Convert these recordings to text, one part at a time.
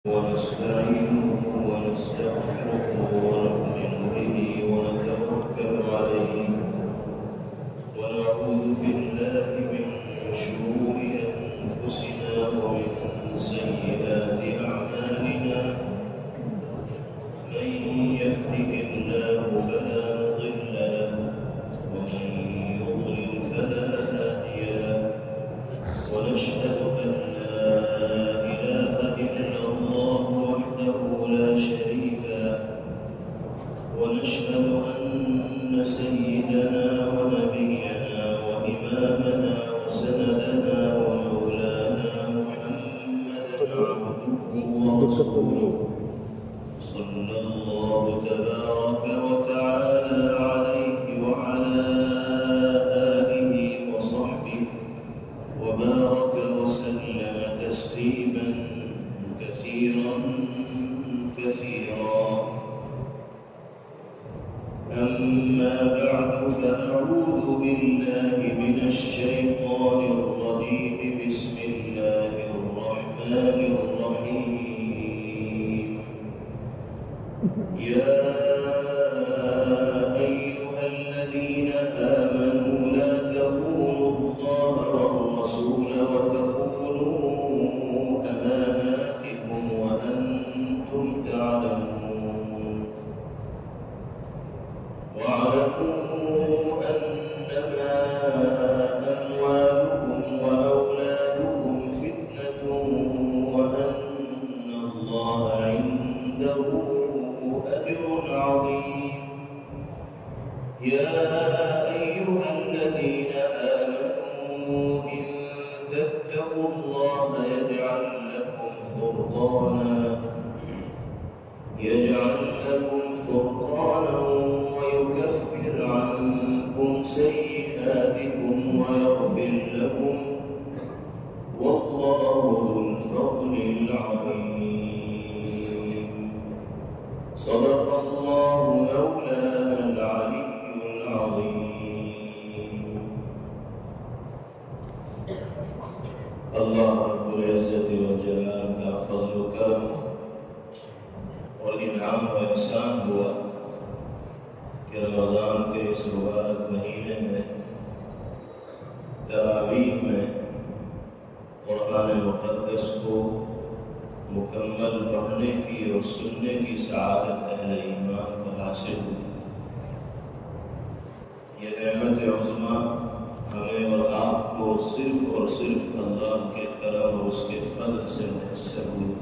ونستعينه ونستغفره ونؤمن به ونتوكل عليه ونعوذ بالله من شرور أنفسنا ومن سيئات أعمالنا من يهده الله فلا مضل له ومن يضلل فلا هادي له ونشهد أن لا إله إلا الله وحده لا شريك له ونشهد أن سيدنا ونبينا وإمامنا وسندنا ومولانا محمدا عبده ورسوله صلى الله تبارك وتعالى عليه وعلى آله وصحبه وبارك وسلم تسليما كثيرا كثيرا. أما بعد فأعوذ بالله من الشيطان الرجيم. بسم الله الرحمن الرحيم. يا أيها الذين آمنوا لا تخونوا الله والرسول وتخونوا أماناتكم وأنتم تعلمون واعلموا أنما أموالكم وأولادكم فتنة وأن الله عنده أجر عظيم. يا أيها الذين آمنوا إن تتقوا الله يجعل لكم فرقانا ويكفر عنكم سيئاتكم ويغفر لكم والله ذو الفضل العظيم. صدق الله مولانا العلي العظيم. اللہ رب العزت والجلال کا فضل و کرم اور انعام و احسان ہوا کہ رمضان کے اس مبارک مہینے میں تراویح میں قرآن مقدس کو مکمل پڑھنے کی اور سننے کی سعادت اہل ایمان کو حاصل ہوئی. یہ نعمت عظمیٰ ہمیں اور آپ کو صرف اور صرف اللہ کے کرم اور اس کے فضل سے میسر ہوئی.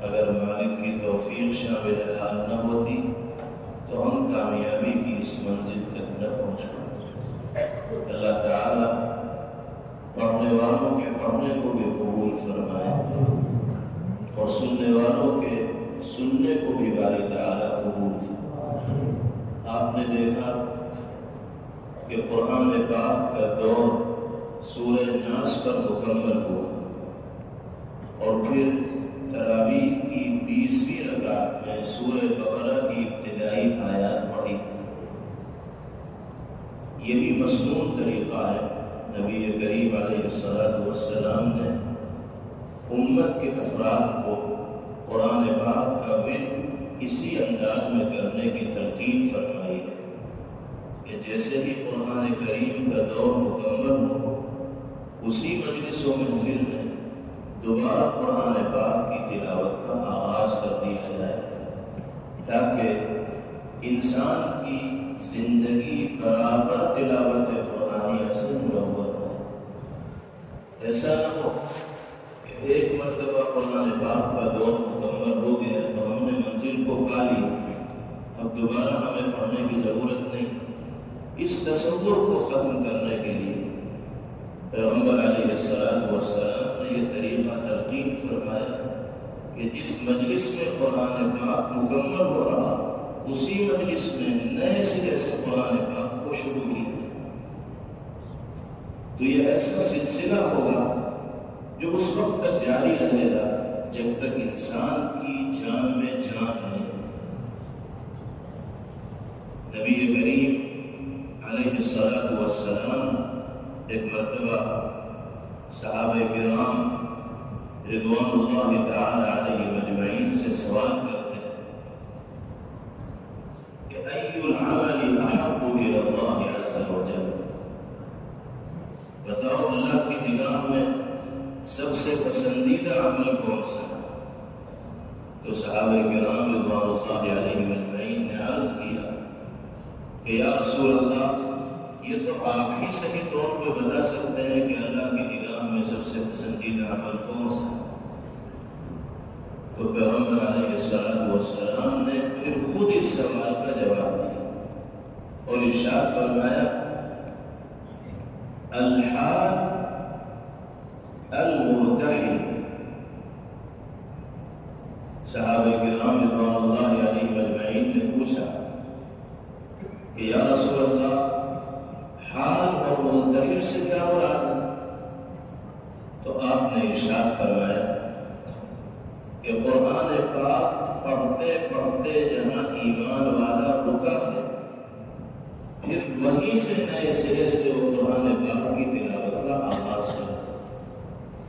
اگر مالک کی توفیق شامل حال نہ ہوتی تو ہم کامیابی کی اس منزل تک نہ پہنچ پاتے. اللہ تعالی پڑھنے والوں کے پڑھنے کو بھی قبول فرمائے اور سننے والوں کے سننے کو بھی باری تعالی قبول فرمائے. آپ نے دیکھا کہ قرآن پاک کا دور سورہ ناس پر مکمل ہوا اور پھر تراویح کی 20ویں رکعت میں سورہ بقرہ کی ابتدائی آیات پڑھی. یہی مسنون طریقہ ہے. نبی کریم علیہ السلام نے امت کے افراد کو قرآن پاک کا ورد اسی انداز میں کرنے کی ترتیب فرمائی ہے کہ جیسے ہی قرآن کریم کا دور مکمل ہو اسی مجلس و محفل میں دوبارہ قرآن پاک کی تلاوت کا آغاز کر دیا جائے تاکہ انسان کی زندگی برابر تلاوت قرآنیہ سے منور ہو. ایسا نہ ہو کہ ایک مرتبہ قرآن پاک کا دور مکمل ہو گیا تو ہم نے منزل کو پا لی، اب دوبارہ ہمیں پڑھنے کی ضرورت نہیں. اس تصور کو ختم کرنے کے لیے پیغمبر علیہ السلام نے یہ طریقہ تلقین فرمایا کہ جس مجلس میں قرآن پاک مکمل ہو رہا اسی مجلس میں نئے سرے سے قرآن پاک کو شروع کیا. تو یہ ایسا سلسلہ ہوگا جو اس وقت تک جاری رہے گا جب تک انسان کی جان میں جان ہے. نبی کریم علیہ السلام ایک مرتبہ صحابہ کرام رضوان اللہ تعالی عمل کون سا؟ تو صحابہ کرام رضوان اللہ علیہم اجمعین نے عرض کیا کہ یا رسول اللہ، یہ تو آپ ہی صحیح طور پہ بتا سکتے ہیں کہ اللہ کی نگاہ میں سب سے پسندیدہ عمل کون سا؟ تو پیغمبر علیہ السلام نے پھر خود اس سوال کا جواب دیا اور ارشاد فرمایا الحاج المرتحل۔ صحابہ کرام رضوان اللہ علیہ اجمعین نے پوچھا کہ یا رسول اللہ، حال اور مرتحل سے کیا مراد ہے؟ تو آپ نے ارشاد فرمایا کہ قرآن پاک پڑھتے پڑھتے جہاں ایمان والا رکا ہے، پھر وہیں سے نئے سرے سے وہ قرآن پاک کی تلاوت کا آغاز کرتا ہے۔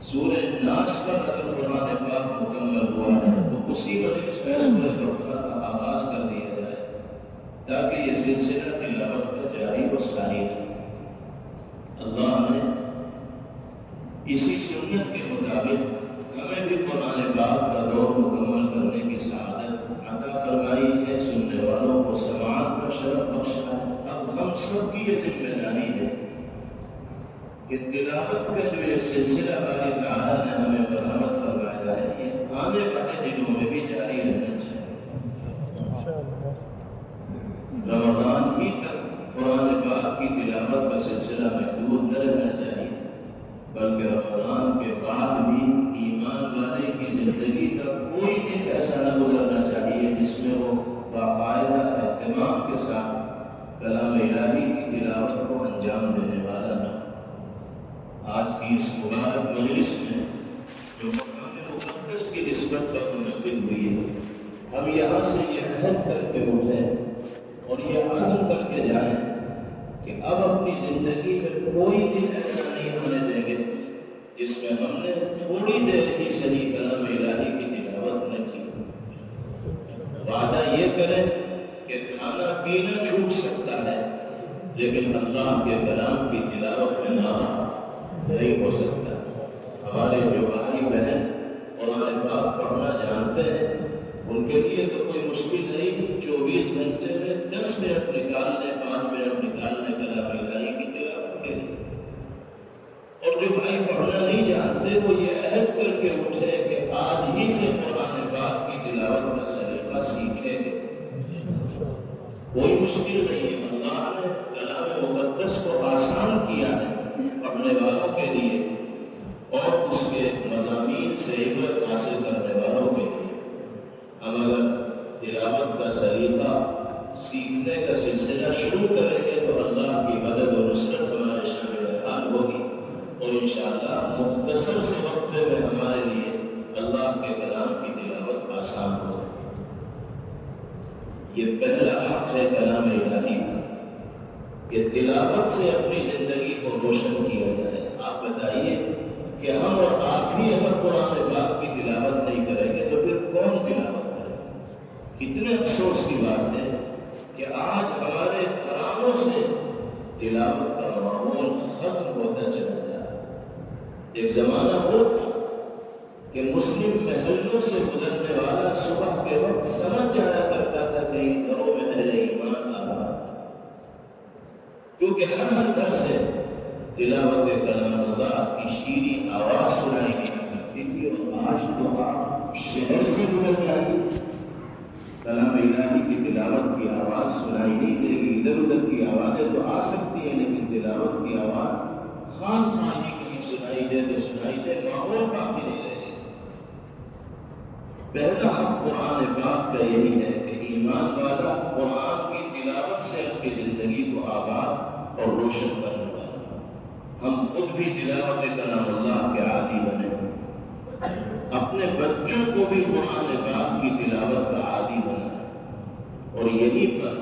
سورہ ناس پر اگر قرآن پاک مکمل ہوا ہے تو اسی مجلس میں سورہ بقرہ کا آغاز کر دیا جائے تاکہ یہ سلسلہ تلاوت کا جاری و ساری رہے۔ اللہ نے اسی سنت کے مطابق ہمیں بھی قرآن پاک کا دور مکمل کرنے کی سعادت عطا فرمائی ہے، سننے والوں کو سماعت کا شرف بخشا ہے۔ اب ہم سب کی یہ ذمہ داری ہے کہ تلاوت کا جو یہ سلسلہ باری تعالیٰ نے ہمیں برآمد فرمایا ہے، یہ آنے والے دنوں میں بھی جاری رہنا چاہیے۔ رمضان ہی تک قرآن پاک کی تلاوت کا سلسلہ محدود نہ رہنا چاہیے، بلکہ رمضان کے بعد بھی ایمان والے کی زندگی کا کوئی دن ایسا نہ گزرنا چاہیے جس میں وہ باقاعدہ اہتمام کے ساتھ کلام الہی کی تلاوت کو انجام دینے والا نہ۔ آج کی اس مبارک مجلس میں جو مقام مقدس کی نسبت پر منعقد ہوئی ہے، ہم یہاں سے یہ عہد کر کے اٹھیں اور یہ عزم کر کے جائیں کہ اب اپنی زندگی میں کوئی دن ایسا نہیں ہونے دیں گے جس میں ہم نے تھوڑی دیر ہی صحیح کلام الہی کی تلاوت نہ کی۔ وعدہ یہ کریں کہ کھانا پینا چھوٹ سکتا ہے لیکن اللہ کے کلام کی تلاوت میں ناغہ نہیں ہو سکتا۔ ہمارے جو بھائی بہن قرآن پاک پڑھنا جانتے ہیں ان کے لیے تو کوئی مشکل نہیں، 24 گھنٹے میں 10 منٹ نکالنے، 5 منٹ نکالنے کلام الہی کی تلاوت کے لیے۔ اور جو بھائی پڑھنا نہیں جانتے وہ یہ عہد کر کے اٹھے کہ آج ہی سے قرآن پاک کی تلاوت کا سلیقہ سیکھیں گے۔ کوئی مشکل نہیں ہے، اللہ نے کلام مقدس کو آسان کیا ہے پڑھنے والوں کے لیے اور اس کے مضامین سے عبرت حاصل کرنے والوں کے لیے۔ ہم اگر تلاوت کا سلیقہ سیکھنے کا سلسلہ شروع کریں گے تو اللہ کی مدد و نصرت ہمارے شامل حال ہوگی اور انشاءاللہ مختصر سے وقفے میں ہمارے لیے اللہ کے کلام کی تلاوت آسان ہو جائے۔ یہ پہلا حق ہے کلام الہی کا کہ تلاوت سے اپنی زندگی کو روشن کیا جائے۔ آپ بتائیے کہ ہم اور آپ ہی اگر قرآن پاک کی تلاوت نہیں کریں گے تو پھر کون تلاوت کرے؟ کتنے افسوس کی بات ہے کہ آج ہمارے گھرانوں سے تلاوت کا ماحول ختم ہوتا چلا جا رہا ہے۔ ایک زمانہ وہ تھا کہ مسلم محلوں سے گزرنے والا صبح کے وقت سمجھ جایا کرتا تھا کہ ان گھروں میں اہل ایمان آباد، کیونکہ ہر گھر سے تلاوت کلام اللہ کی شیریں آواز سنائی دیا کرتی تھی۔ اور آج تو آپ شہر سے گزر جائیے، کلام الہی کی تلاوت کی آواز سنائی نہیں دے گی۔ ادھر ادھر کی آوازیں تو آ سکتی ہیں لیکن تلاوت کی آواز خان خان ہی کہیں سنائی دے تو سنائی دے، ماحول باقی نہیں رہے۔ پہلا حق قرآن پاک کا یہی ہے کہ ایمان والا قرآن کی تلاوت سے اپنی زندگی کو آباد اور روشن کرنے والا۔ ہم خود بھی تلاوت کلام اللہ کے عادی بنے، اپنے بچوں کو بھی قرآن پاک کی تلاوت کا عادی بنا، اور یہیں پر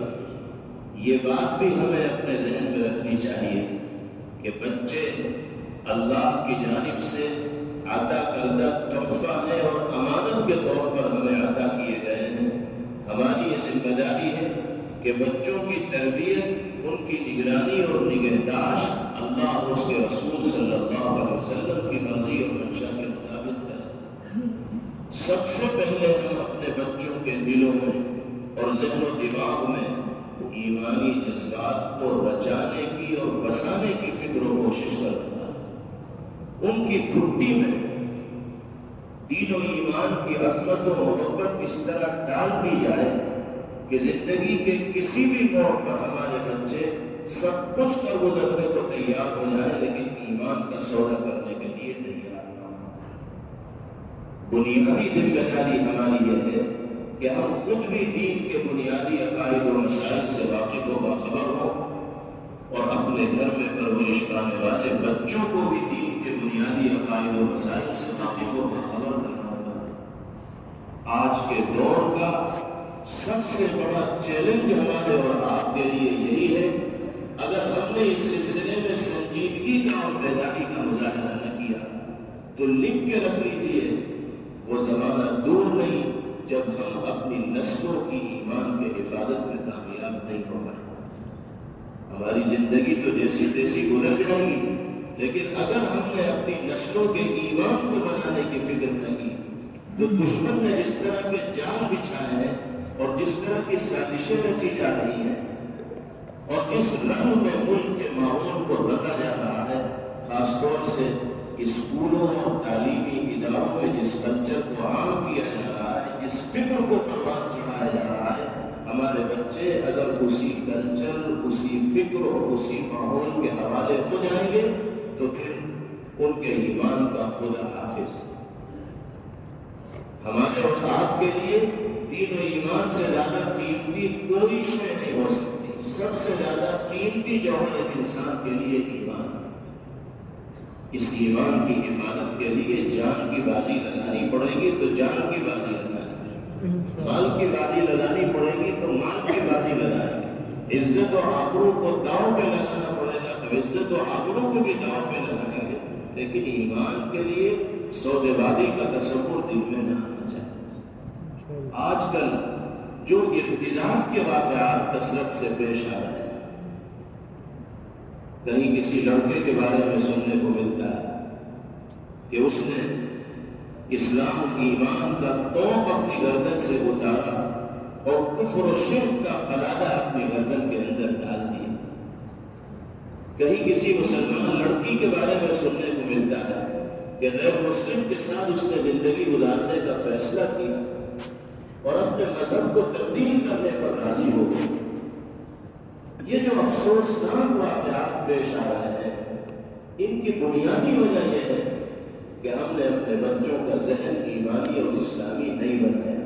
یہ بات بھی ہمیں اپنے ذہن میں رکھنی چاہیے کہ بچے اللہ کی جانب سے عطا کردہ تحفہ ہے اور امانت کے طور پر ہمیں عطا کیے گئے ہیں۔ ہماری یہ ذمہ داری ہے کہ بچوں کی تربیت، ان کی نگرانی اور نگہداشت اللہ اور اس کے رسول صلی اللہ علیہ وسلم کی مرضی اور منشا کے مطابق کریں۔ سب سے پہلے ہم اپنے بچوں کے دلوں میں اور ذہن و دماغ میں ایمانی جذبات کو رچانے کی اور بسانے کی فکر و کوشش کرنا، ان کی گھٹی میں دین و ایمان کی عظمت و محبت اس طرح ڈال دی جائے کہ زندگی کے کسی بھی موڑ پر ہمارے بچے سب کچھ کر گزرنے کو تیار ہو جائے لیکن ایمان کا سودا کرنے کے لیے تیار نہ ہو۔ بنیادی ذمہ داری ہماری یہ ہے کہ ہم خود بھی دین کے بنیادی عقائد و مسائل سے واقف و باخبر ہوں اور اپنے گھر میں پرورش پانے والے بچوں کو بھی دین کے بنیادی عقائد و مسائل سے واقف و باخبر کرنا ہوگا۔ آج کے دور کا سب سے بڑا چیلنج ہمارے اور آپ کے لیے یہی ہے، اگر ہم نے اس سلسلے میں سنجیدگی کا اور بیداری کا مظاہرہ نہ کیا تو لکھ کے رکھ لیجیے، وہ زمانہ دور نہیں جب ہم اپنی نسلوں کی ایمان کے حفاظت میں کامیاب نہیں ہو پائیں۔ ہماری زندگی تو جیسی تیسی گزر جائے گی، لیکن اگر ہم نے اپنی نسلوں کے ایمان کو بنانے کی فکر نہ کی تو دشمن نے جس طرح کے جال بچھائے ہیں اور جس طرح کی سازشیں رچی جا رہی ہیں اور جس رنگ میں ملک کے ماحول کو رکھا جا رہا ہے، خاص طور سے اسکولوں اور تعلیمی اداروں میں جس کلچر کو عام کیا جا رہا ہے، جس فکر کو پروان چڑھایا جا رہا ہے، ہمارے بچے اگر اسی کلچر، اسی فکر اور اسی ماحول کے حوالے ہو جائیں گے تو پھر ان کے ایمان کا خدا حافظ۔ ہمارے اور آپ کے لیے دین و ایمان سے زیادہ قیمتی کوئی شے نہیں ہو سکتی۔ سب سے زیادہ قیمتی جوہر ایک انسان کے لیے ایمان۔ اس ایمان کی حفاظت کے لیے جان کی بازی لگانی پڑے گی تو جان کی بازی لگانی، مال کی بازی لگانی پڑے گی تو مال کی بازی لگانی، عزت و آبرو کو داؤ پہ لگانا پڑے گا تو عزت و آبرو کو بھی داؤ پہ لگائیں گے، لیکن ایمان کے لیے سودے بازی کا تصور دل میں نہ آنا چاہیے۔ آج کل جو ارتداد کے واقعات کثرت سے پیش آ رہے ہیں، کہیں کسی لڑکے کے بارے میں سننے کو ملتا ہے کہ اس نے اسلام و ایمان کا توق اپنی گردن سے اتارا اور کفر و شرک کا قلادہ اپنی گردن کے اندر ڈال دیا۔ کہیں کسی مسلمان لڑکی کے بارے میں سننے کو ملتا ہے کہ غیر مسلم کے ساتھ اس نے زندگی گزارنے کا فیصلہ کیا اور اپنے مذہب کو تبدیل کرنے پر راضی ہو گئی۔ یہ جو افسوسناک واقعات پیش آ رہے ہیں، ان کی بنیادی وجہ یہ ہے کہ ہم نے اپنے بچوں کا ذہن ایمانی اور اسلامی نہیں بنایا۔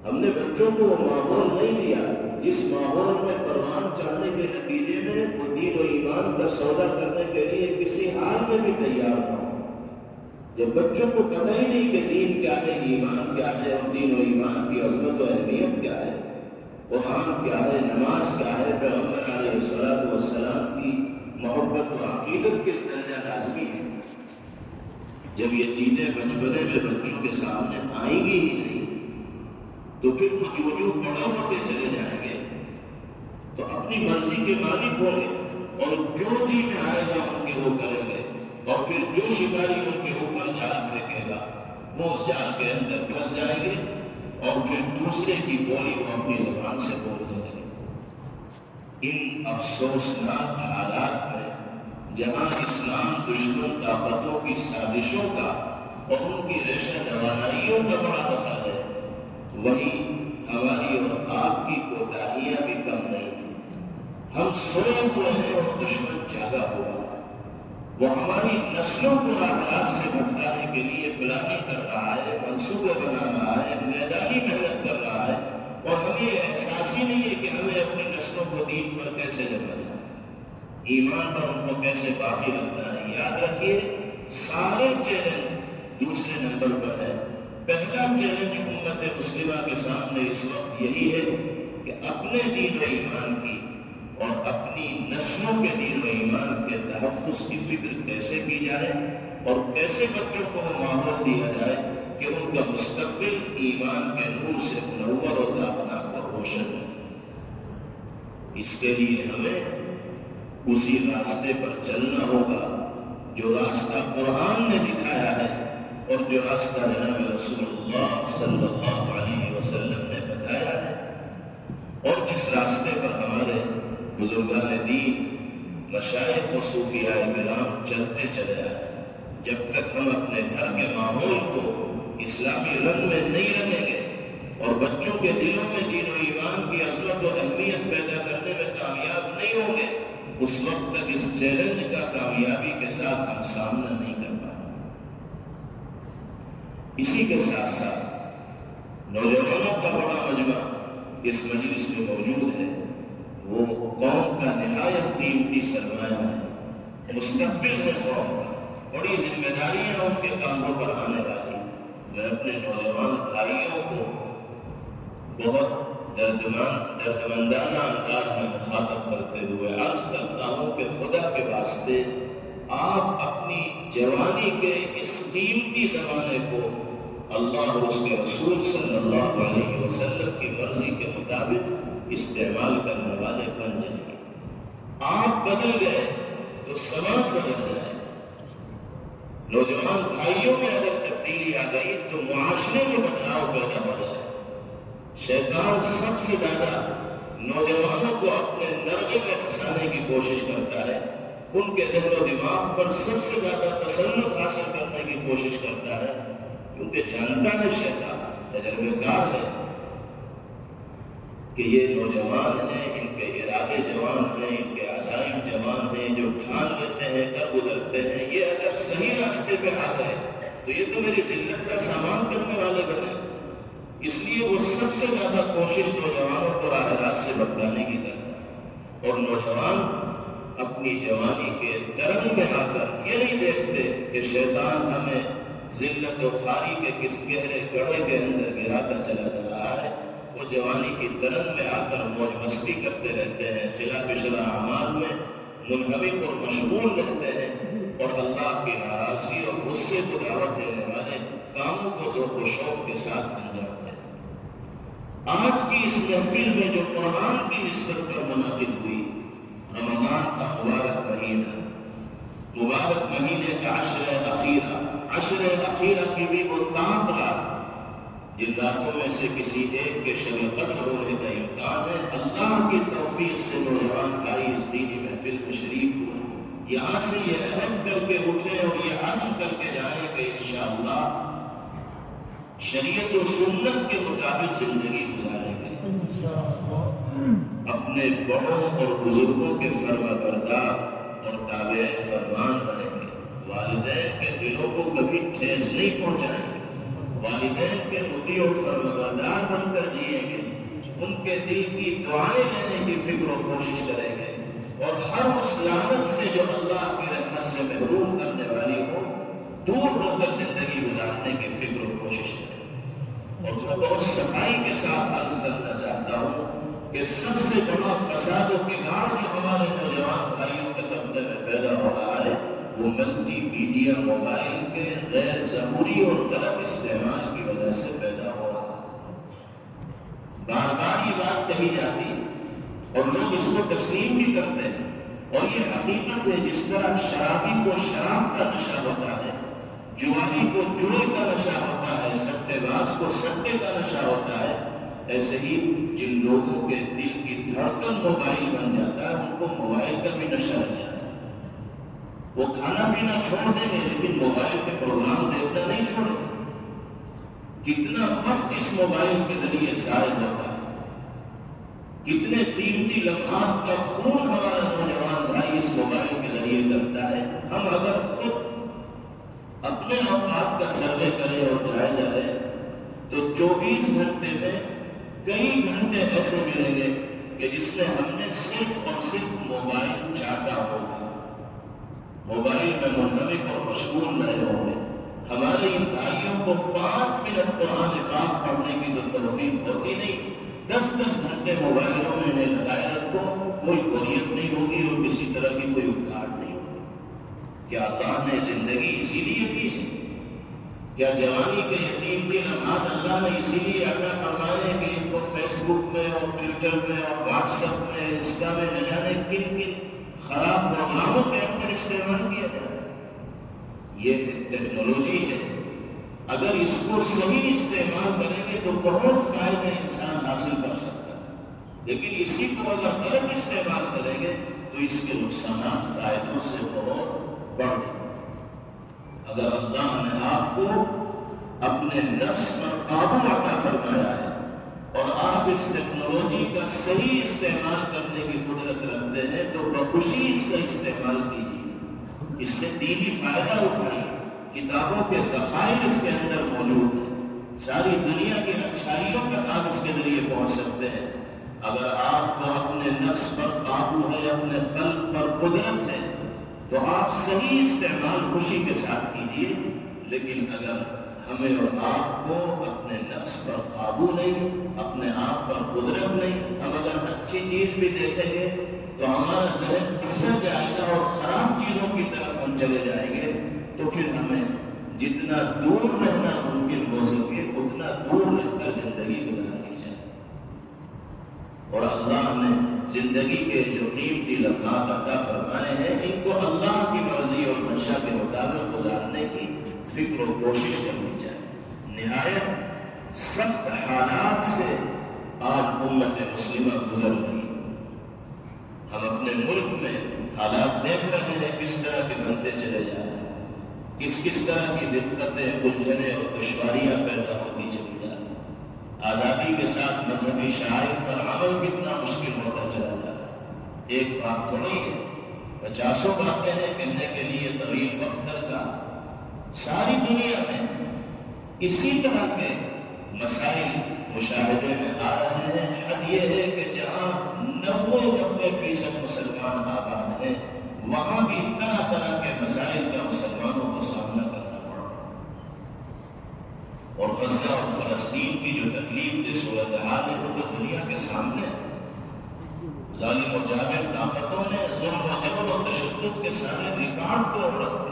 ہم نے بچوں کو وہ ماحول نہیں دیا جس ماحول میں پروان چڑھنے کے نتیجے میں وہ دین و ایمان کا سودا کرنے کے لیے کسی حال میں بھی تیار نہ ہو۔ جب بچوں کو پتہ ہی نہیں کہ دین کیا ہے، ایمان کیا ہے اور دین و ایمان کی عظمت و اہمیت کیا ہے، قرآن کیا ہے، نماز کیا ہے، پیغمبر علیہ الصلوۃ والسلام کی محبت و عقیدت کس درجہ لازمی ہے، جب یہ چیزیں بچپنے میں بچوں کے سامنے آئیں گی ہی نہیں تو پھر وہ جو بڑے ہوتے چلے جائیں گے تو اپنی مرضی کے مالک ہوں گے اور جو جی میں آئے گا ان کے وہ کریں گے، اور پھر جو شکاری ان کے اوپر جال پھینکے گا وہ اس جال کے اندر پھنس جائیں گے اور پھر دوسرے کی بولی کو اپنی زبان سے بول دیں گے۔ ان افسوسناک حالات میں جہاں اسلام دشمن طاقتوں کی سازشوں کا اور ان کی ریشہ توانائیوں کا بڑا دخل ہے، وہیں ہماری اور آپ کی کوتاہیاں بھی کم نہیں ہیں۔ ہم سوئے ہوئے ہیں اور دشمن جاگا ہوا ہے۔ وہ ہماری نسلوں کو راہ راست سے بھٹکانے کے لیے پلاننگ کر رہا ہے، منصوبے بنا رہا ہے، میدانی محنت کر رہا ہے، اور ہمیں یہ احساس ہی نہیں ہے کہ ہمیں اپنی نسلوں کو دین پر کیسے جمانا ہے، ایمان پر ان کو کیسے باقی رکھنا ہے۔ یاد رکھیے، سارے چیلنج دوسرے نمبر پر ہے۔ پہلا چیلنج امت مسلمہ کے سامنے اس وقت یہی ہے کہ اپنے دین و ایمان کی اور اپنی نسلوں کے دین و ایمان کے تحفظ کی فکر کیسے کی جائے اور کیسے بچوں کو وہ ماحول دیا جائے کہ ان کا مستقبل ایمان کے نور سے منور و تابناک اور روشن ہے۔ اس کے لیے ہمیں اسی راستے پر چلنا ہوگا جو راستہ قرآن نے دکھایا ہے اور جو راستہ جناب رسول اللہ صلی اللہ علیہ وسلم نے بتایا ہے، اور جس راستے پر ہمارے بزرگان دین، مشائخ و صوفیاء کرام چلتے چلے آئے، جب تک ہم اپنے گھر کے ماحول کو اسلامی رنگ میں نہیں رنگیں گے اور بچوں کے دلوں میں دین و ایمان کی عظمت و اہمیت پیدا کرنے میں کامیاب نہیں ہوں گے، اس وقت تک اس چیلنج کا کامیابی کے ساتھ ہم سامنا نہیں کر پائیں۔ اسی کے ساتھ ساتھ نوجوانوں کا بڑا مجمع اس مجلس میں موجود ہے، وہ قوم کا نہایت قیمتی سرمایہ ہے، مستقبل ہے قوم کا، بڑی ذمہ داریاں ان کے کاندھوں پر آنے والی ہیں۔ میں اپنے نوجوان بھائیوں کو بہت دردمندانہ انداز میں مخاطب کرتے ہوئے عرض کرتا ہوں کہ خدا کے واسطے آپ اپنی جوانی کے اس قیمتی زمانے کو اللہ اور اس کے رسول صلی اللہ علیہ وسلم کی مرضی کے مطابق استعمال کرنے والے بن جائیں۔ آپ بدل گئے تو سماج بدل جائے۔ نوجوان بھائیوں میں اگر تبدیلی آ گئی تو معاشرے میں بدلاؤ پیدا ہو جائے۔ شیطان سب سے زیادہ نوجوانوں کو اپنے نرغے میں پھنسانے کی کوشش کرتا ہے، ان کے ذہن و دماغ پر سب سے زیادہ تسلط حاصل کرنے کی کوشش کرتا ہے، کیونکہ جانتا ہے شیطان تجربے کار ہے کہ یہ نوجوان ہیں، ان کے ارادے جوان ہیں، ان کے عزائم جوان ہیں، جو ٹھان لیتے ہیں کر گزرتے ہیں، یہ اگر صحیح راستے پہ آ گئے تو یہ تو میری ذلت کا سامان کرنے والے بنے۔ اس لیے وہ سب سے زیادہ کوشش نوجوانوں کو راہ راست سے بھٹکانے کی کرتا ہے، اور نوجوان اپنی جوانی کے ترنگ میں آ کر یہ نہیں دیکھتے کہ شیطان ہمیں ذلت و خواری کے کس گہرے گڑھے کے اندر گراتا چلا جا رہا ہے، وہ جوانی کی ترنگ میں آ کر موج مستی کرتے رہتے ہیں، خلاف شرع اعمال میں منہمک اور مشغول رہتے ہیں، اور اللہ کی ناراضی اور غصے کو دعوت دینے والے کاموں کو ذوق و شوق کے ساتھ انجام دیتے ہیں۔ آج کی اس محفل میں جو قرآن کی نسبت پر منعقد ہوئی، رمضان کا مبارک مہینہ، مبارک مہینے کا عشر اخیرہ کی بھی وہ تاک رات، جن راتوں میں سے کسی ایک کے شب قدر ہونے کا امکان ہے، اللہ کی توفیق سے نوجوان بھائی اس دینی محفل میں شریک ہوئے، یہاں سے یہ عہد کر کے اٹھے اور یہ عزم کر کے جائیں کہ انشاءاللہ شریعت و سنت کے مطابق زندگی گزاریں گے، اپنے بڑوں اور بزرگوں کے فرما بردار اور تابع فرمان رہیں گے، والدین کے دلوں کو کبھی ٹھیس نہیں پہنچائیں گے، والدین کے مطیع و فرمانبردار بن کر جئیں گے، ان کے دل کی دعائیں لینے کی فکر و کوشش کریں گے، اور ہر اس لعنت سے جو اللہ کی رحمت سے محروم کرنے والی ہو، دور ہو کر زندگی گزارنے کی فکر و کوشش کریں۔ اور میں بہت صفائی کے ساتھ عرض کرنا چاہتا ہوں کہ سب سے بڑا فساد و بگاڑ جو ہمارے نوجوان بھائیوں کے طبقے میں پیدا ہو رہا ہے، وہ ملٹی میڈیا موبائل کے غیر ضروری اور غلط استعمال کی وجہ سے پیدا ہو رہا ہے۔ بار بار یہ بات کہی جاتی ہے اور لوگ اس کو تسلیم بھی کرتے ہیں، اور یہ حقیقت ہے، جس طرح شرابی کو شراب کا نشہ ہوتا ہے، جوانی کو جوئے کا نشہ ہوتا ہے، سٹے باز کو سٹے کا نشہ ہوتا ہے، ایسے ہی جن لوگوں کے دل کی دھڑکن موبائل بن جاتا ہے، ان کو موبائل کا بھی نشہ لگ جاتا ہے۔ وہ کھانا پینا چھوڑ دیں گے لیکن موبائل کے پروگرام دیکھنا نہیں چھوڑیں گے۔ کتنا وقت اس موبائل کے ذریعے ضائع ہوتا ہے، کتنے قیمتی لمحات کا خون ہمارا نوجوان بھائی اس موبائل کے ذریعے کرتا ہے۔ ہم اگر خود اپنے اوقات کا سروے کریں اور جائزہ لیں تو 24 گھنٹے میں کئی گھنٹے ایسے ملیں گے کہ جس میں ہم نے صرف اور صرف موبائل چاہتا ہوگا، موبائل میں منہمک اور مشغول رہے ہوں گے۔ ہمارے ان بھائیوں کو 5 منٹ قرآن پاک پڑھنے کی تو توفیق ہوتی نہیں، 10 گھنٹے موبائلوں میں انہیں لگائے رکھو، کوئی بوریت نہیں ہوگی اور کسی طرح کی کوئی اکتاہٹ نہیں ہوگی۔ کیا اللہ نے زندگی اسی لیے کی ہے؟ کیا جوانی کے قیمتی لمحات اللہ نے اسی لیے عطا فرمائے کہ ان کو فیس بک میں اور ٹویٹر میں اور واٹس ایپ میں، انسٹا میں نہ جانے کن خراب پروگراموں کے اندر استعمال کیا جائے؟ یہ ٹیکنالوجی ہے اگر اس کو صحیح استعمال کریں گے تو بہت فائدے انسان حاصل کر سکتا ہے، لیکن اسی کو اگر غلط استعمال کریں گے تو اس کے نقصانات فائدوں سے بہت بڑھ جائیں۔ اگر اللہ نے آپ کو اپنے نفس پر قابو عطا فرمایا ہے اور آپ اس ٹیکنالوجی کا صحیح استعمال کرنے کی قدرت رکھتے ہیں تو بخوشی اس کا استعمال کیجیے، اس سے دینی فائدہ اٹھائیے۔ کتابوں کے ذخائر اس کے اندر موجود ہیں، ساری دنیا کی اچھائیوں تک آپ اس کے ذریعے پہنچ سکتے ہیں۔ اگر آپ کو اپنے نفس پر قابو ہے، اپنے قلب پر قدرت ہے، تو آپ صحیح استعمال خوشی کے ساتھ کیجیے۔ لیکن اگر ہمیں اور آپ کو اپنے نفس پر قابو نہیں، اپنے آپ پر قدرت نہیں، ہم اگر اچھی چیز بھی دیکھیں گے تو ہمارا ذہن پھسل جائے گا اور خراب چیزوں کی طرف ہم چلے جائیں گے، تو پھر ہمیں جتنا دور رہنا ممکن ہو سکے اتنا دور رہ کر زندگی گزارنی چاہیے۔ اور اللہ نے زندگی کے جو قیمتی لمحات عطا فرمائے ہیں، ان کو اللہ کی مرضی اور منشا کے مطابق گزارنے کی فکر و کوشش کرنی چاہیے۔ نہایت سخت حالات سے آج امت مسلمہ گزر رہی۔ ہم اپنے ملک میں حالات دیکھ رہے ہیں کس طرح کے بنتے چلے جا رہے ہیں، کس طرح کی دقتیں، الجھنیں اور دشواریاں پیدا ہوتی چلی جا رہی ہیں۔ آزادی کے ساتھ مذہبی شعائر پر عمل کتنا مشکل ہوتا چلا جا رہا ہے۔ ایک بات تھوڑی ہے، 50 باتیں ہیں کہنے کے لیے طویل وقت درکار۔ ساری دنیا میں اسی طرح کے مسائل مشاہدے میں آ رہے ہیں۔ حد یہ ہے کہ جہاں 90% مسلمان آباد ہیں، وہاں بھی طرح طرح کے مسائل کا مسلمانوں کو سامنا کرنا پڑ رہا ہے۔ اور غزہ اور فلسطین کی جو تکلیف دہ صورتحال ہے وہ تو دنیا کے سامنے ہے۔ ظالم و جابر طاقتوں نے ظلم و جبر اور تشدد کے سارے ریکارڈ توڑ رکھے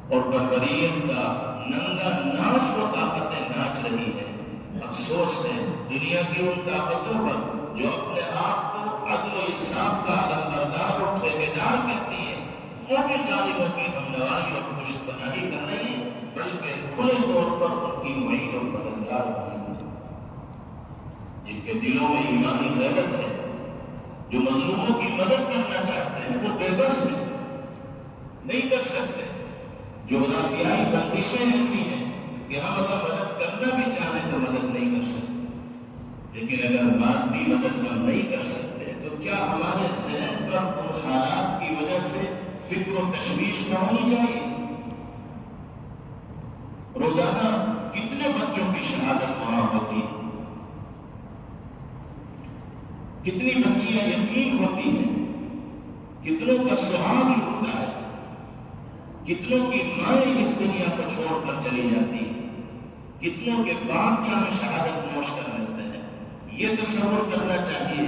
اور بربریت کا ننگا ناچ و طاقتیں ناچ رہی ہیں۔ افسوس ہے دنیا کی ان طاقتوں پر جو اپنے آپ کو عدل و انصاف کا علمبردار اور ٹھیکیدار کہتی ہیں، وہ بھی ظالموں کی ہمنوائی اور پشت پناہی کر رہی ہیں، بلکہ کھلے طور پر ان کی معین اور مددگار بنی ہوئی۔ جن کے دلوں میں ایمانی غیرت ہے، جو مظلوموں کی مدد کرنا چاہتے ہیں، وہ بے بس ہیں، نہیں کر سکتے۔ جو رافعائی بندشیں ایسی ہیں کہ ہم اگر مدد کرنا بھی چاہیں تو مدد نہیں کر سکتے، لیکن اگر مادی مدد ہم نہیں کر سکتے تو کیا ہمارے ذہن پر ان حالات کی وجہ سے فکر و تشویش نہ ہونی چاہیے؟ روزانہ کتنے بچوں کی شہادت وہاں ہوتی ہے، کتنی بچیاں یتیم ہوتی ہیں، کتنوں کا سہاگ لوٹتا ہے، کتنوں کی مائیں اس دنیا کو چھوڑ کر چلی جاتی ہیں، کتنوں کے باپ جان شہادت نوش کر لیتے ہیں۔ یہ تصور کرنا چاہیے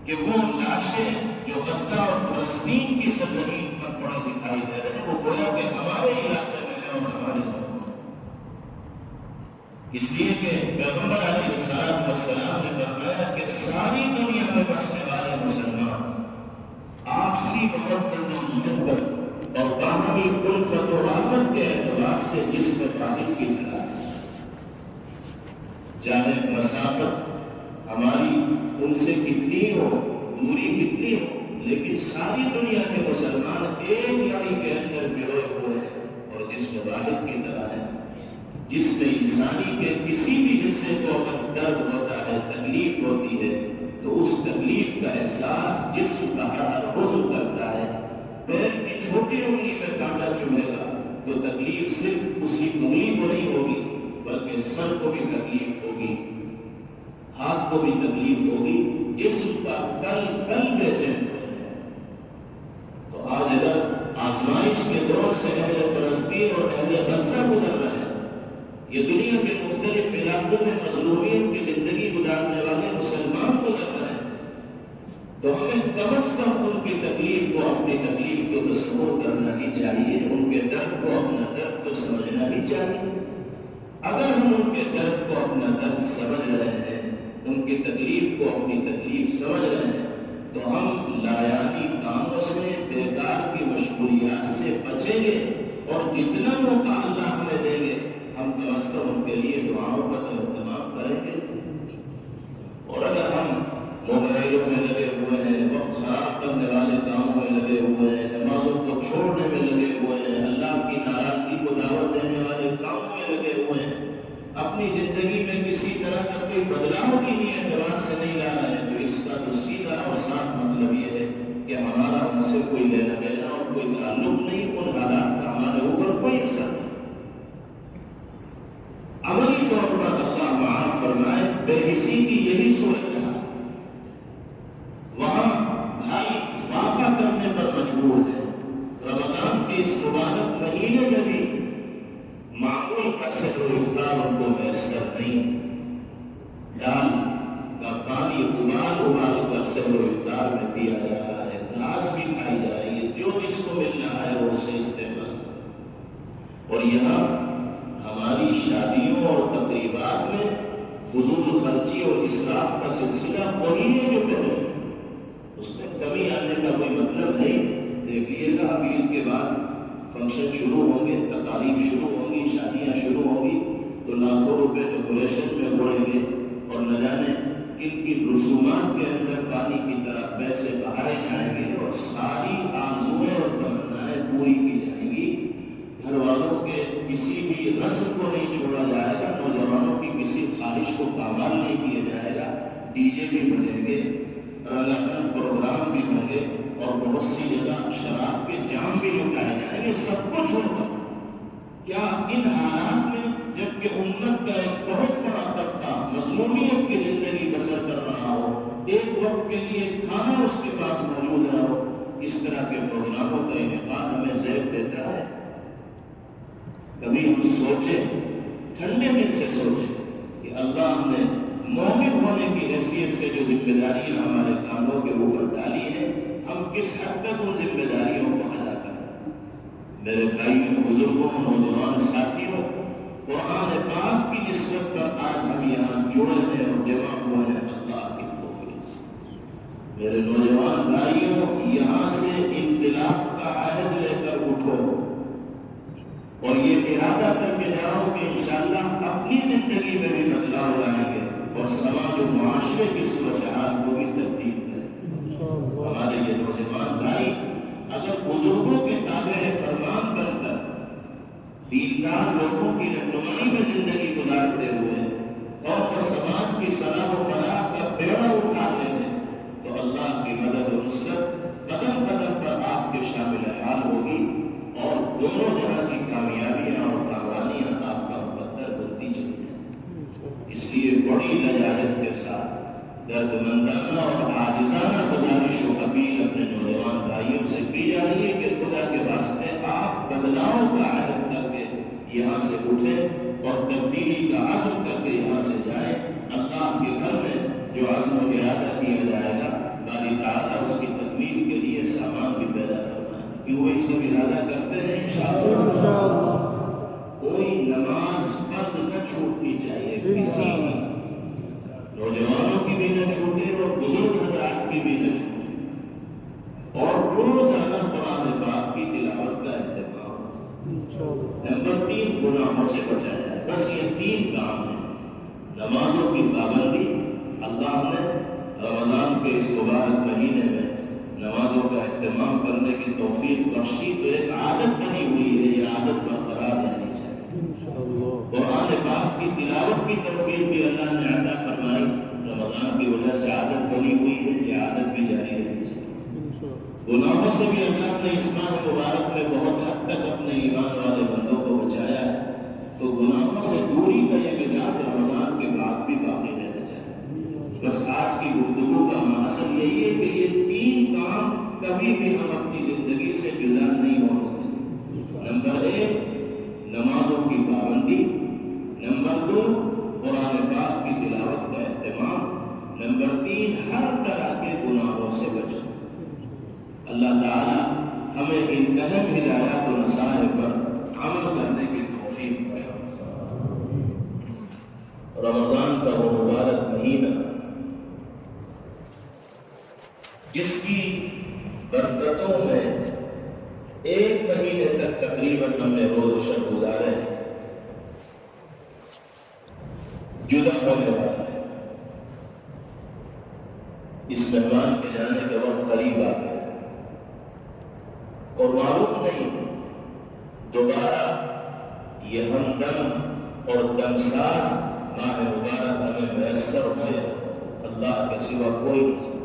کہ وہ لاشیں جو غزہ اور فلسطین کی سرزمین پر پڑے دکھائی دے رہے ہیں، وہ گویا کہ ہمارے علاقے میں ہے اور ہمارے گھر میں۔ اس لیے کہ پیغمبر علیہ السلام نے فرمایا کہ ساری دنیا میں بسنے والے مسلمان آپسی محبت و محبت اور باہمی الفت و رافت کے اعتبار سے جسم واحد کی طرح ہے۔ چاہے مسافت ہماری ان سے کتنی ہو، دوری کتنی ہو، لیکن ساری دنیا کے مسلمان ایک لڑی کے اندر پروئے ہوئے ہیں اور جسم واحد کی طرح ہے۔ جسم انسانی کے کسی بھی حصے کو اگر درد ہوتا ہے، تکلیف ہوتی ہے، تو اس تکلیف کا احساس جسم کا ہر عضو کرتا ہے۔ پیر کی چھوٹی انگلی میں کانٹا چبھے گا تو تکلیف صرف اسی انگلی کو نہیں ہوگی بلکہ سر کو بھی تکلیف ہوگی، ہاتھ کو بھی تکلیف ہوگی، جسم کا کل بے چین ہو جائے۔ تو آج اگر آزمائش کے دور سے اہل فلسطین اور اہل غزہ گزر رہے ہیں، یہ دنیا کے مختلف علاقوں میں مظلومیت کی زندگی گزارنے والے مسلمان گزر رہے ہیں، تو ہمیں کم از کم ان کی تکلیف کو، اپنی تکلیف کو تصور کرنا ہی چاہیے، ان کے درد کو اپنا درد تو سمجھنا ہی چاہیے۔ اگر ہم ان کے درد کو اپنا درد سمجھ رہے ہیں، ان کی تکلیف کو اپنی تکلیف سمجھ رہے ہیں، تو ہم لایانی کاموں سے، بیکار کی مشغولیات سے بچیں گے اور جتنا موقع اللہ ہمیں دیں گے ہم کم از کم ان کے لیے دعاؤں کا تو اہتمام کریں گے. اور اگر ہم موبائلوں میں لگے ہوئے ہیں، وقت خراب کرنے والے کاموں میں لگے ہوئے ہیں، نمازوں کو چھوڑنے میں لگے ہوئے ہیں، اللہ کی ناراضگی کو دعوت دینے والے کاموں میں لگے ہوئے ہیں، اپنی زندگی میں کسی طرح کا کوئی بدلاؤ کی نیت زبان سے نہیں لا رہے ہیں، تو اس کا تو سیدھا اور صاف مطلب یہ ہے کہ ہمارا ان سے کوئی لینا دینا اور کوئی تعلق نہیں، ان حالات کا ہمارے اوپر کوئی اثر نہیں. عملی طور پر اللہ معاف فرمائے بے حسی کی یہی صورت ہے. وہاں بھائی فاقہ کرنے پر مجبور ہے. رمضان کے اس مبارک مہینے میں بھی معمول کا سحر و افطار ان کو میسر نہیں. دال کا پانی ابال کر سحر و افطار میں پیا جا رہا ہے، گھاس بھی کھائی جا رہی ہے، جو جس کو مل رہا ہے وہ اسے استعمال. اور یہاں ہماری شادیوں اور تقریبات میں فضول خرچی اور اسراف کا سلسلہ وہی ہے جو پہلے تھا. اس میں کمی آنے کا کوئی مطلب ہے. دیکھ لیے گا اب عید کے بعد فنکشن شروع ہوں گے، تقاریب شروع ہوں گی، شادیاں شروع ہوں گی، تو لاکھوں روپے ڈیکوریشن میں اڑیں گے اور نہ جانے کن کن رسومات کے اندر پانی کی طرح پیسے بہائے جائیں گے اور ساری آرزوئیں اور تمنائیں پوری کی جائیں گی. گھر والوں کے کسی بھی رسم کو نہیں چھوڑا جائے گا، نوجوانوں کی کسی خواہش کو پامال نہیں کیا جائے گا. ڈی جے بھی بجیں گے، رنگین پروگرام بھی ہوں گے اور بہت سی جگہ شراب کے جام بھی لٹائے جائیں گے. سب کچھ ہوگا. کیا ان حالات میں جبکہ امت کا ایک بہت بڑا طبقہ مظلومیت کی زندگی بسر کر رہا ہو، ایک وقت کے لیے کھانا اس کے پاس موجود نہ ہو، اس طرح کے پروگراموں کا انعقاد ہمیں ذہن دیتا ہے؟ کبھی ہم سوچیں، ٹھنڈے دل سے سوچیں کہ اللہ نے مومن ہونے کی حیثیت سے جو ذمہ داریاں ہمارے کانوں کے اوپر ڈالی ہیں، ہم کس حد تک ان ذمہ داریوں کو ادا کریں. میرے بھائیوں، بزرگوں، نوجوان ساتھیوں، قرآن پاک کی نسبت پر آج ہم یہاں جڑے ہیں اور جمع ہوئے ہیں اللہ کی توفیق سے. میرے نوجوان بھائیوں، یہاں سے انقلاب کا عہد لے کر اٹھو اور یہ ارادہ کر کے جاؤ کہ انشاءاللہ اپنی زندگی میں بھی بدلاؤ لائیں گے اور سماج و معاشرے کی صورتحال کو بھی تبدیل کریں. ہمارے یہ نوجوان بھائی اگر بزرگوں کے تابع فرمان بن کر دیندار لوگوں کی رہنمائی میں زندگی گزارتے ہوئے اور سماج کی صلاح و فلاح کا بیڑا اٹھا لیں گے تو اللہ کی مدد و نصرت قدم قدم پر آپ کے شامل حال ہوگی اور دونوں جہاں کی کامیابیاں اور کامیابیاں آپ کا مقدر بنتی چلی ہیں. اس لیے بڑی لجاجت کے ساتھ درد مندانہ اور عاجزانہ گزارش و اپیل اپنے نوجوان بھائیوں سے کی جا رہی ہے کہ خدا کے واسطے آپ بدلاؤ کا عہد کر کے یہاں سے اٹھیں اور تبدیلی کا عزم کر کے یہاں سے جائیں. اللہ کے گھر میں جو عزم و ارادہ کیا جائے گا، باری تعالیٰ اس کی تکمیل کے لیے سامان بھی پیدا کرنا ہے. کیوں وہی سب ارادہ کرتے ہیں انشاءاللہ. کوئی نماز فرض نہ چھوٹنی چاہیے، کسی کی، نوجوانوں کی بھی نہ چھوٹے اور بزرگ حضرات کی بھی نہ چھوٹے. اور روزانہ قرآن پاک کی تلاوت کا اہتمام. نمبر 3، گناہوں سے بچا جائے. بس یہ 3 کام ہیں. نمازوں کی پابندی. اللہ نے رمضان کے اس مبارک مہینے میں نمازوں کا اہتمام کرنے کی توفیق بخشی تو ایک عادت بنی ہوئی ہے، یہ عادت برقرار رہنی چاہیے. قرآن پاک کی تلاوت کی توفیق بھی اللہ نے عطا فرمائی، رمضان کی وجہ سے عادت بنی ہوئی ہے، یہ عادت بھی جاری رہنی چاہیے. گناہوں سے بھی اللہ نے اس ماہ مبارک میں بہت حد تک اپنے ایمان والے بندوں کو بچایا ہے، تو گناہوں سے دوری کا یہ مزاج رمضان کے بعد بھی باقی رہنا چاہیے. بس آج کی گفتگو کا مقصد یہی ہے کہ یہ 3 کام کبھی بھی ہم اپنی زندگی سے جدا نہیں ہونے دیں. نمبر 1، نمازوں کی پابندی. نمبر 2، قرآن پاک کی تلاوت کا اہتمام. نمبر 3، ہر طرح کے گناہوں سے بچنا. اللہ تعالی ہمیں ان اہم ہدایات و نصائح پر عمل کرنے کی توفیق فرمائے. رمضان کا وہ مبارک مہینہ جس کی برکتوں میں 1 مہینے تک تقریباً ہم نے روز و شب گزارے ہیں، جدا ہونے والا ہے۔ اس مہمان کے جانے کا وقت قریب آ گیا اور معلوم نہیں دوبارہ یہ ہمدم اور دمساز ماہ مبارک ہمیں میسر ہوئے، اللہ کے سوا کوئی نہیں جانتا۔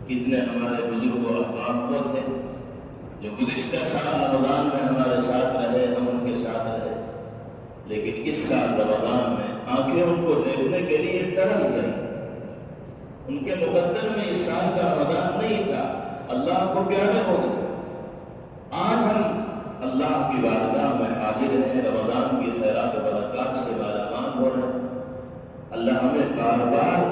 کتنے ہمارے بزرگ و احباب وہ تھے جو گزشتہ سال رمضان میں ہمارے ساتھ رہے، ہم ان کے ساتھ رہے، لیکن اس سال رمضان میں آنکھیں ان کو دیکھنے کے لیے ترس گئی۔ ان کے مقدر میں اس سال کا رمضان نہیں تھا، اللہ کو پیارے ہو گئے۔ آج ہم اللہ کی بارگاہ میں حاضر ہیں، رمضان کی خیرات و برکات سے مالا مال ہو رہے ہیں۔ اللہ ہمیں بار بار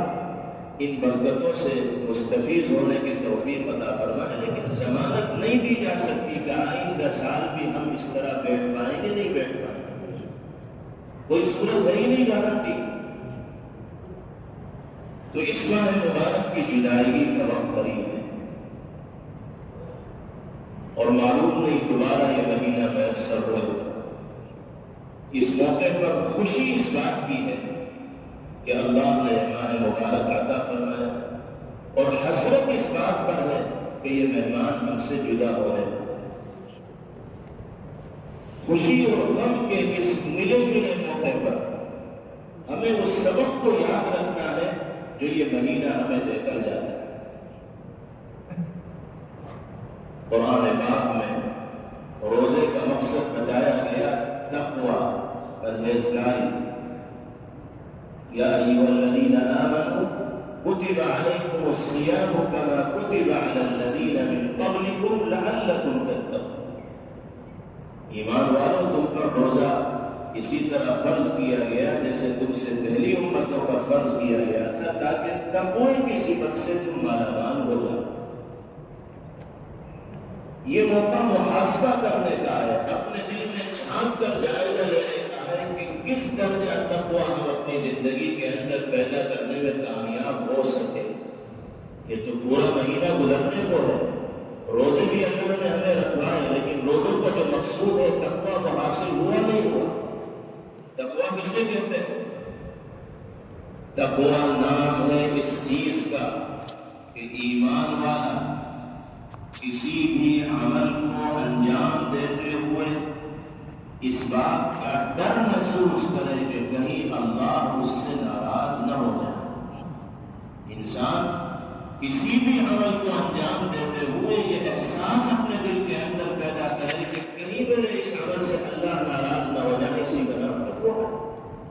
ان برکتوں سے مستفیض ہونے کی توفیق عطا فرمائے، لیکن ضمانت نہیں دی جا سکتی کہ آئندہ سال بھی ہم اس طرح بیٹھ پائیں گے، نہیں بیٹھ پائیں گے، کوئی صورت ہے ہی نہیں گارنٹی۔ تو اس ماہ مبارک کی جدائیگی کا وقت قریب ہے اور معلوم نہیں دوبارہ یہ مہینہ میسر ہوگا۔ اس موقع پر خوشی اس بات کی ہے کہ اللہ نے ماہ مبارک عطا فرمایا، اور حسرت اس بات پر ہے کہ یہ مہمان ہم سے جدا ہونے والا ہے۔ خوشی اور غم کے اس ملے جلے موقع پر ہمیں اس سبق کو یاد رکھنا ہے جو یہ مہینہ ہمیں دے کر جاتا ہے۔ قرآن پاک میں روزے کا مقصد بتایا گیا، تقوی، پرہیزگاری۔ یا ایھا الذین آمنوا کتب علیکم الصیام کما کتب علی الذین من قبلکم لعلکم تتقون۔ ایمان والو، تم پر روزہ اسی طرح فرض کیا گیا جیسے تم سے پہلی امتوں پر فرض کیا گیا تھا، تاکہ تقوی کی صفت سے تم مالا مال ہو جاؤ۔ یہ موقع محاسبہ کرنے کا ہے، اپنے دل میں جھانک کر جائزہ لینے کا ہے کہ کس درجہ تقوی ہم اپنی زندگی کے اندر پیدا کرنے میں کامیاب ہو سکے۔ یہ تو پورا مہینہ گزرنے کو ہے، روزے بھی اللہ نے ہمیں رکھوائے، لیکن روزوں کا جو مقصود ہے تقوی تو حاصل ہوا نہیں ہوا۔ تقوی کسے کہتے ہیں؟ تقوی نام ہے اس چیز کا کہ ایمان والا کسی بھی عمل کو انجام دیتے ہوئے اس بات کا ڈر محسوس کرے کہ کہیں اللہ اس سے ناراض نہ ہو جائے۔ انسان کسی بھی عمل کو انجام دیتے ہوئے یہ احساس اپنے دل کے اندر پیدا کرے کہ کہیں میرے اس عمل سے اللہ ناراض نہ ہو جائے، اسی کا نام تقوی ہے۔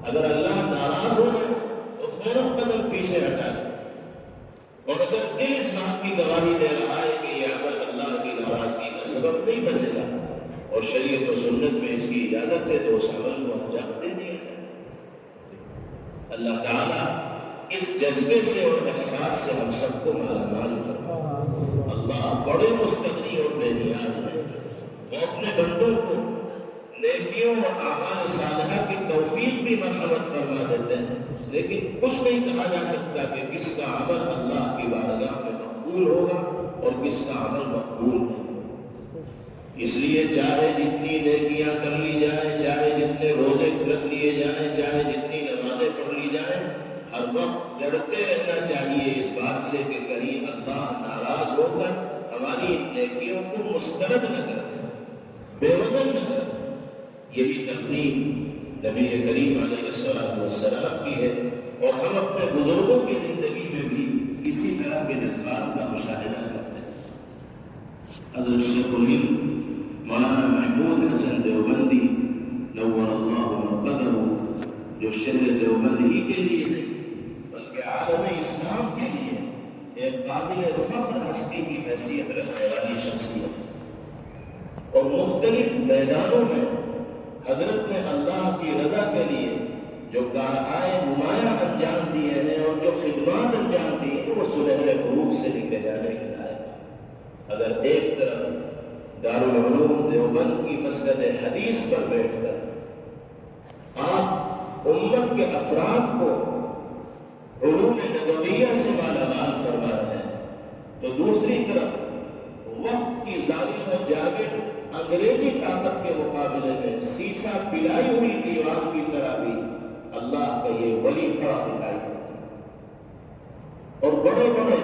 اگر اللہ ناراض ہو جائے تو فوراً قدم پیچھے ہٹا دے، اور اگر دل اس بات کی گواہی دے رہا ہے کہ یہ عمل اللہ کی ناراضگی کا سبب نہیں بنے گا اور شریعت و سنت میں اس کی اجازت ہے تو اس عمل کو انجام دے دیا جائے۔ اللہ تعالیٰ اس جذبے سے اور احساس سے ہم سب کو مالا مال فرمائے۔ اللہ بڑے مستغنی اور بے نیاز ہیں، وہ اپنے بندوں کو نیکیوں اور اعمال صالحہ کی توفیق بھی مرحمت فرما دیتے ہیں، لیکن کچھ نہیں کہا جا سکتا کہ کس کا عمل اللہ کی بارگاہ میں مقبول ہوگا اور کس کا عمل مقبول نہیں۔ اس لیے چاہے جتنی نیکیاں کر لی جائیں، چاہے جتنے روزے رکھ لیے جائیں، چاہے جتنی نمازیں پڑھ لی جائیں، ہر وقت ڈرتے رہنا چاہیے اس بات سے کہ کہیں اللہ ناراض ہو کر ہماری نیکیوں کو مسترد نہ کر دے، بے وزن نہ کر دے۔ یہی تقدیم نبی کریم علیہ السلام کی ہے، اور ہم اپنے بزرگوں کی زندگی میں بھی اسی طرح کے جذبات کا مشاہدہ کرتے ہیں۔ حضرت شیخ الہند مولانا محمود حسن دیوبندی نور اللہ مرقدہ، جو شہر دیوبند ہی کے لیے نہیں بلکہ عالم اسلام کے لیے ایک قابل فخر ہستی کی حیثیت رکھنے والی شخصیت، اور مختلف میدانوں میں حضرت نے اللہ کی رضا کے لیے جو کارہائے نمایاں انجام دیے ہیں اور جو خدمات انجام دی ہیں وہ سنہرے حروف سے لکھے جانے کے لائق۔ اگر ایک طرف دارالعلوم دیوبند کی مسجد حدیث پر بیٹھ کر آپ امت کے افراد کو علوم نبویہ سے مالا مال فرما رہے ہیں، تو دوسری طرف وقت کی ظالم و جابر انگریزی طاقت کے مقابلے میں سیسا پلائی ہوئی دیوار کی طرح بھی اللہ کا یہ ولی کھڑا دکھائی دیتا ہے۔ اور بڑے بڑے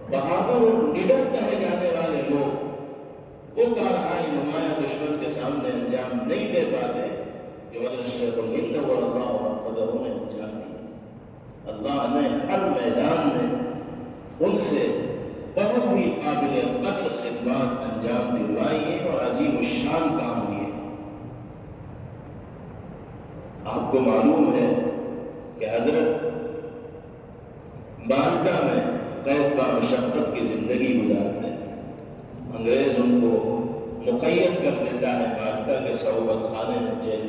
بہادر اور نڈر کہے جانے والے لوگ وہ کارہائی نمایاں دشمن کے سامنے انجام نہیں دے پاتے جو حضرت شیخ الہند ورضا قدر نے انجام دیا۔ اللہ نے ہر میدان میں ان سے بہت ہی قابل قدر خدمات انجام دلوائی ہیں اور عظیم الشان کام لیے۔ آپ کو معلوم ہے کہ حضرت مالٹا میں قید با مشقت کی زندگی گزارتے ہیں۔ انگریز ان کو مقید کر دیتا ہے مالٹا کے صحبت خانے میں جیل۔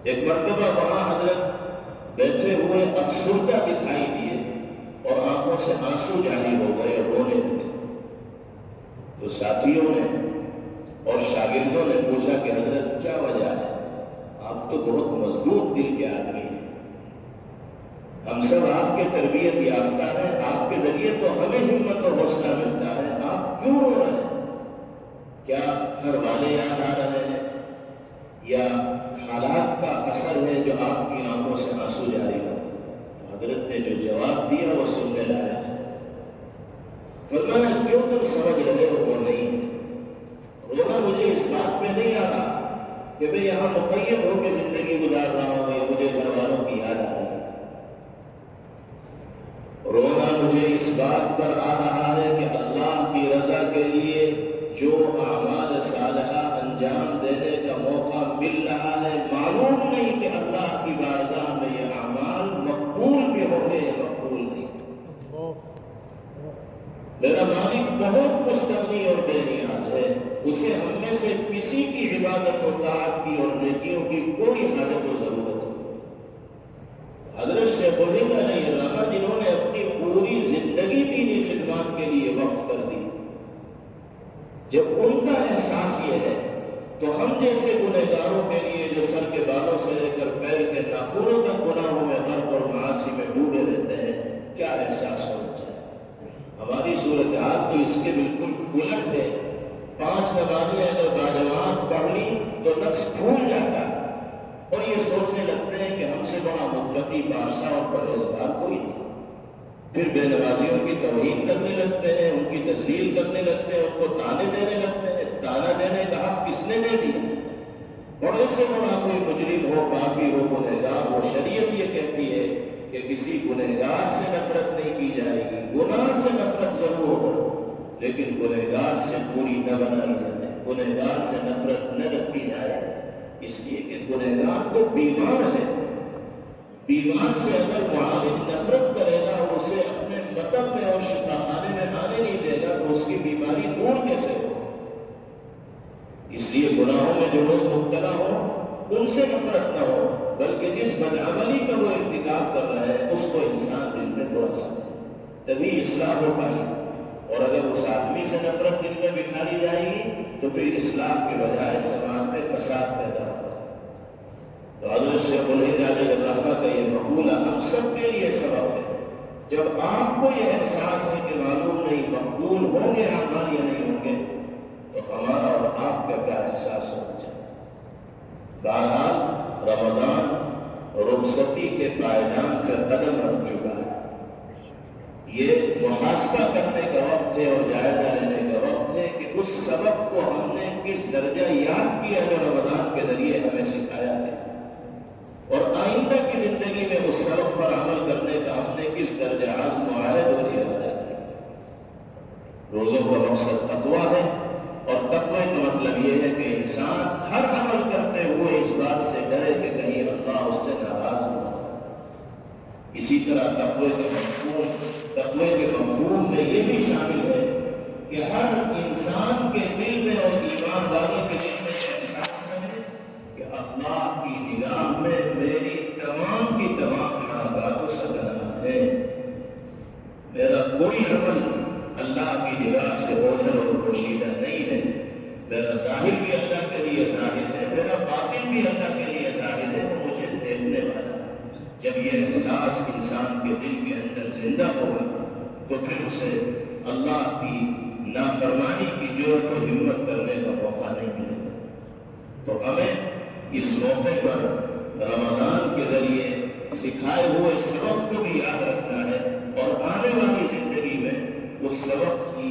ایک مرتبہ وہاں حضرت بیٹھے ہوئے افسردہ دکھائی دیے اور آنکھوں سے آنسو جاری ہو گئے اور رونے لگے۔ تو ساتھیوں نے اور شاگردوں نے پوچھا کہ حضرت کیا وجہ ہے؟ آپ تو بہت مضبوط دل کے آدمی ہیں، ہم سب آپ کے تربیت یافتہ ہیں، آپ کے ذریعے تو ہمیں ہمت اور حوصلہ ملتا ہے، آپ کیوں رو رہے ہیں؟ کیا گھر والے یاد آ رہے ہیں یا حالات کا اثر ہے جو آپ کی آنکھوں سے آنسو جاری ہو؟ تو حضرت نے جو جواب دیا وہ سننے لائق ہے۔ فرمایا جو تم سمجھ رہے ہو وہ نہیں ہے۔ رونا مجھے اس بات پہ نہیں آ رہا کہ میں یہاں مقید ہو کے زندگی گزار رہا ہوں یا مجھے گھر والوں کی یاد آ رہی ہے۔ رونا مجھے اس بات پر آ رہا ہے کہ اللہ کی رضا کے لیے جو اعمال صالحہ انجام دینے کا موقع مل رہا ہے، معلوم نہیں کہ اللہ کی بارگاہ میں یہ اعمال مقبول بھی ہوں گے یا مقبول نہیں۔ میرا مالک بہت مستغنی اور بے نیاز ہے، اسے ہم میں سے کسی کی عبادت و طاعت کی اور نیکیوں کی کوئی حاجت و ضرورت نہیں۔ حضرت شیخ الہند علیہ الرحمہ جنہوں نے اپنی پوری زندگی دینی خدمات کے لیے وقف کر دی، جب ان کا احساس یہ ہے تو ہم جیسے گنہگاروں کے لیے جو سر کے بالوں سے لے کر پیر کے ناخنوں تک گناہوں میں غرق اور معاصی میں ڈوبے رہتے ہیں، کیا احساس ہونا چاہیے؟ ہماری صورتحال تو اس کے بالکل الٹ ہے۔ 5 نمازیں اگر باجماعت پڑھ لی تو نفس پھول جاتا ہے اور یہ سوچنے لگتے ہیں کہ ہم سے بڑا متقی بادشاہ اور پرہیزگار کوئی نہیں۔ پھر بے نمازیوں کی توہین کرنے لگتے ہیں، ان کی تذلیل کرنے لگتے ہیں، ان کو تانے دینے لگتے ہیں۔ تانا دینے کا حق کس نے دے دیا؟ بڑے سے بڑا کوئی مجرم ہو، پاپی ہو، گنہگار ہو، شریعت یہ کہتی ہے کہ کسی گنہگار سے نفرت نہیں کی جائے گی۔ گناہ سے نفرت ضرور ہو لیکن گنہگار سے پوری نہ بنائی جائے، گنہگار سے نفرت نہ رکھی جائے، اس لیے کہ گنہگار تو بیمار ہے۔ بیمار سے اگر معالج نفرت کرے گا اور اسے اپنے مطلب میں اور شفا خانے میں آنے نہیں دے گا تو اس کی بیماری دور کیسے ہو؟ اس لیے گناہوں میں جو لوگ مبتلا ہوں ان سے نفرت نہ ہو، بلکہ جس بدعملی کا وہ ارتکاب کر رہا ہے اس کو انسان دل میں برا سمجھے، تبھی اصلاح ہو پائے۔ اور اگر اس آدمی سے نفرت دل میں بکھاری جائے گی تو پھر اصلاح کے بجائے سماج میں فساد پیدا ہوگا۔ تو حضرت شیخ الہند علیہ الرحمہ کا یہ مقولہ ہم سب کے لیے سبب ہے۔ جب آپ کو یہ احساس ہے کہ معلوم نہیں مقبول ہوں گے اعمال یا نہیں ہوں گے، تو ہمارا اور آپ کا کیا احساس ہونا چاہیے؟ بہرحال رمضان رخصتی کے پائدان پر قدم رکھ چکا ہے۔ یہ محاسبہ کرنے کا وقت ہے اور جائزہ لینے کا وقت ہے کہ اس سبق کو ہم نے کس درجہ یاد کیا جو رمضان کے ذریعے ہمیں سکھایا ہے، اور آئندہ کی زندگی میں اس سبق پر عمل کرنے کا ہم نے کس درجہ عزم و عہد اور ارادہ کیا۔ روزوں کا مقصد تقویٰ ہے، اور تقوی کا مطلب یہ ہے کہ انسان ہر عمل کرتے ہوئے اس بات سے ڈرے کہ کہیں اللہ اس سے ناراض نہ ہو۔ اسی طرح تقوی کے مفہوم میں یہ بھی شامل ہے کہ ہر انسان کے دل میں اور ایمان والے کے دل میں احساس رہے کہ اللہ کی نگاہ میں میری تمام کی تمام حرکات و سکنات ہے، میرا کوئی عمل اللہ کی نگاہ سے اوجھل اور پوشیدہ نہیں ہے، میرا ظاہر بھی اللہ کے لیے ظاہر ہے، میرا باطن بھی اللہ کے لیے ظاہر ہے، وہ مجھے دیکھنے والا ہے۔ جب یہ احساس انسان کے دل کے اندر زندہ ہوگا تو پھر اسے اللہ کی نافرمانی کی جرأت و ہمت کرنے کا موقع نہیں ملے گا۔ تو ہمیں اس موقع پر رمضان کے ذریعے سکھائے ہوئے سبق کو بھی یاد رکھنا ہے اور آنے والی زندگی میں اس سبق کی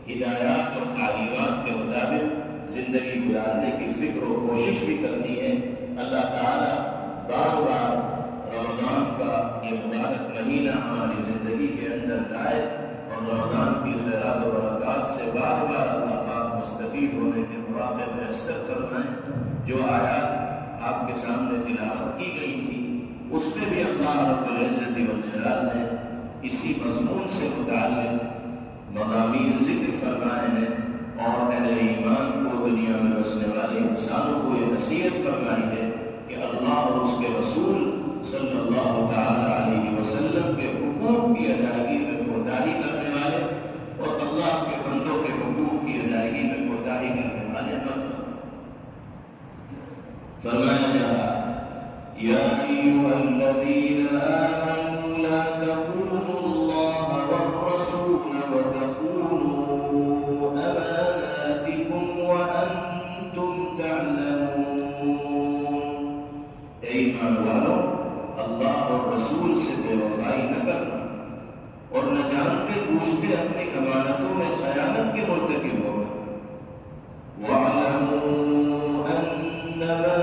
ہدایات اور تعلیمات کے مطابق زندگی گزارنے کی فکر و کوشش بھی کرنی ہے۔ اللہ تعالیٰ بار بار رمضان کا یہ مبارک مہینہ ہماری زندگی کے اندر لائے اور رمضان کی خیرات و برکات سے بار بار اللہ پاک مستفید ہونے کے مواقع میسر فرمائیں۔ جو آیات آپ کے سامنے تلاوت کی گئی تھی اس میں بھی اللہ رب العزت والجلال نے اسی مضمون سے متعلق مضامین ذکر فرمائے ہیں اور اہل ایمان کو دنیا میں بسنے والے انسانوں کو یہ نصیحت فرمائی ہے کہ اللہ اور اس کے رسول صلی اللہ تعالی علیہ وسلم کے حقوق کی ادائیگی میں کوتاہی کرنے والے اور اللہ کے بندوں کے حقوق کی ادائیگی میں کوتاہی کرنے والے مت بنو۔ فرمایا جا رہا یا ایھا الذین آمنوا لا تخونوا اللہ والرسول وتخونوا اماناتکم وانتم تعلمون۔ اے ایمان والو، اللہ اور رسول سے بے وفائی نہ کرنا اور نہ جانتے بوجھتے اپنی امانتوں میں خیانت کے مرتکب ہونا۔ وَاعْلَمُوا أَنَّمَا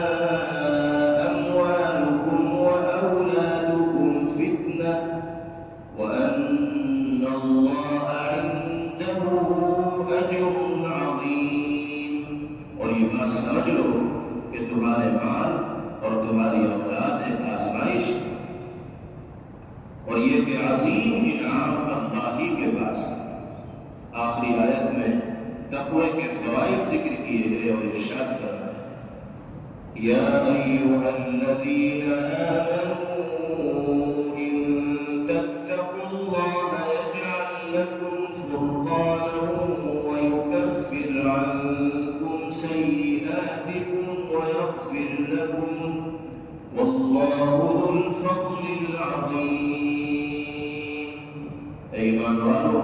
أَمْوَالُكُمْ وَأَوْلَادُكُمْ فِتْنَةٌ وَأَنَّ اللَّهَ عِندَهُ أَجْرٌ عَظِيمٌ۔ اور یہ بات سمجھ لو کہ تمہارے مال اور تمہاری اولاد ایک آزمائش ہے اور یہ کہ عظیم انعام اللہ ہی کے پاس ہے۔ آخری آیت میں تقوی کے فوائد ذکر کیے گئے اور ارشاد فرمایا یا ایھا الذین آمنوا ان تتقوا اللہ یجعل لکم فرقانا ویکفر عنکم سیئاتکم ویغفر لکم واللہ ذو الفضل العظیم۔ اے ایمان والو،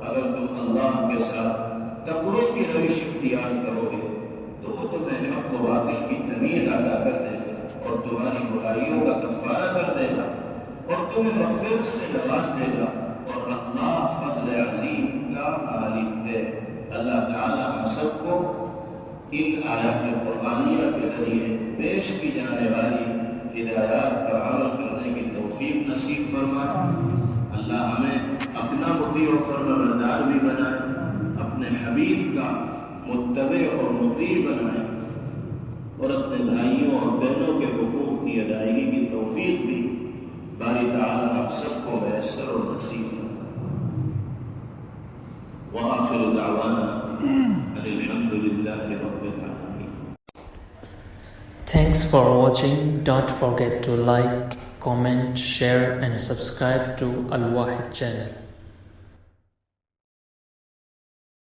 اگر تم اللہ کے ساتھ تقوی کی روش اختیار کرو گے تو وہ تمہیں حق و باطل کی تمیز عطا کر دے گا اور تمہاری برائیوں کا کفارہ کر دے گا اور تمہیں مغفرت سے نواز دے گا اور اللہ فضل عظیم کا مالک ہے۔ اللہ تعالی ہم سب کو ان آیات قرآنیہ کے ذریعے پیش کی جانے والی ہدایات پر عمل کرنے کی توفیق نصیب فرمائے۔ اللہ ہمیں اپنا مطیع و فرمانبردار بھی بنائے، اپنے حبیب کا متبع اور مطیع بنائے اور اپنے بھائیوں اور بہنوں کے حقوق کی ادائیگی کی توفیق بھی باری تعالی ہم سب کو میسر اور نصیب فرمائے۔ وآخر دعوانا الحمد للہ رب العالمین۔ Thanks for watching. Don't forget to like, comment, share and subscribe to Al Wahid channel.